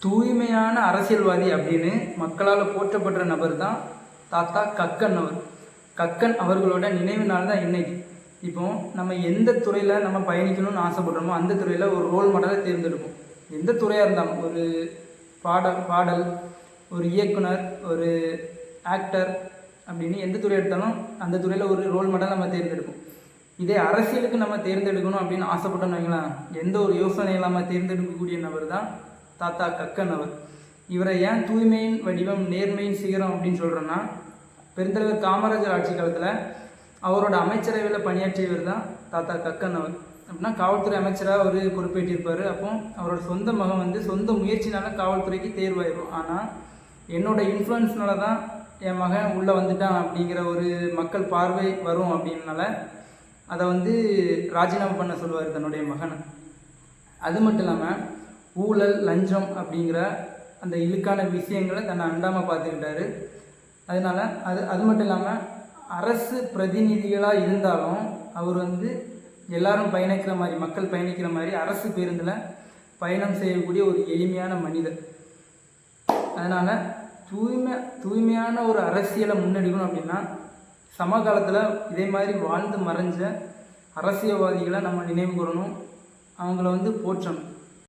தூய்மையான அரசியல்வாதி அப்படின்னு மக்களால் போற்றப்படுற நபர் தான் தாத்தா கக்கன் அவர். கக்கன் அவர்களோட நினைவு நாள் தான் இன்னைக்கு. இப்போ நம்ம எந்த துறையில் நம்ம பயணிக்கணும்னு ஆசைப்படுறோமோ அந்த துறையில் ஒரு ரோல் மாடலை தேர்ந்தெடுப்போம். எந்த துறையாக இருந்தாலும், ஒரு பாடல், ஒரு இயக்குனர், ஒரு ஆக்டர் அப்படின்னு எந்த துறை எடுத்தாலும் அந்த துறையில் ஒரு ரோல் மாடல் நம்ம தேர்ந்தெடுப்போம். இதே அரசியலுக்கு நம்ம தேர்ந்தெடுக்கணும் அப்படின்னு ஆசைப்பட்டோம்னு வைங்களேன், எந்த ஒரு யோசனை இல்லாமல் தேர்ந்தெடுக்கக்கூடிய நபர் தான் தாத்தா கக்கன் அவர். இவரை ஏன் தூய்மையின் வடிவம் நேர்மையின் சிகரம் அப்படின்னு சொல்கிறோன்னா, பெருந்தலைவர் காமராஜர் ஆட்சி காலத்தில் அவரோட அமைச்சரவையில் பணியாற்றியவர் தான் தாத்தா கக்கன் அவர். அப்படின்னா காவல்துறை அமைச்சராக அவர் பொறுப்பேற்றிருப்பார். அப்போ அவரோட சொந்த மகன் சொந்த முயற்சினால காவல்துறைக்கு தேர்வாயிடும். ஆனால் என்னோட இன்ஃப்ளூயன்ஸ்னால தான் என் மகன் உள்ளே வந்துட்டான் அப்படிங்கிற ஒரு மக்கள் பார்வை வரும் அப்படின்னால அதை ராஜினாமா பண்ண சொல்லுவார் தன்னுடைய மகனை. அது மட்டும் இல்லாமல் ஊழல், லஞ்சம் அப்படிங்கிற அந்த இழுக்கான விஷயங்களை தன்னை அண்டாமல் பார்த்துக்கிட்டாரு. அதனால் அது மட்டும் இல்லாமல் அரசு பிரதிநிதிகளாக இருந்தாலும் அவர் எல்லாரும் பயணிக்கிற மாதிரி, மக்கள் பயணிக்கிற மாதிரி அரசு பேருந்தில் பயணம் செய்யக்கூடிய ஒரு எளிமையான மனிதர். அதனால் தூய்மையான ஒரு அரசியலை முன்னெடுக்கணும் அப்படின்னா சமகாலத்தில் இதே மாதிரி வாழ்ந்து மறைஞ்ச அரசியல்வாதிகளை நம்ம நினைவு கூறணும், அவங்கள போற்றணும்.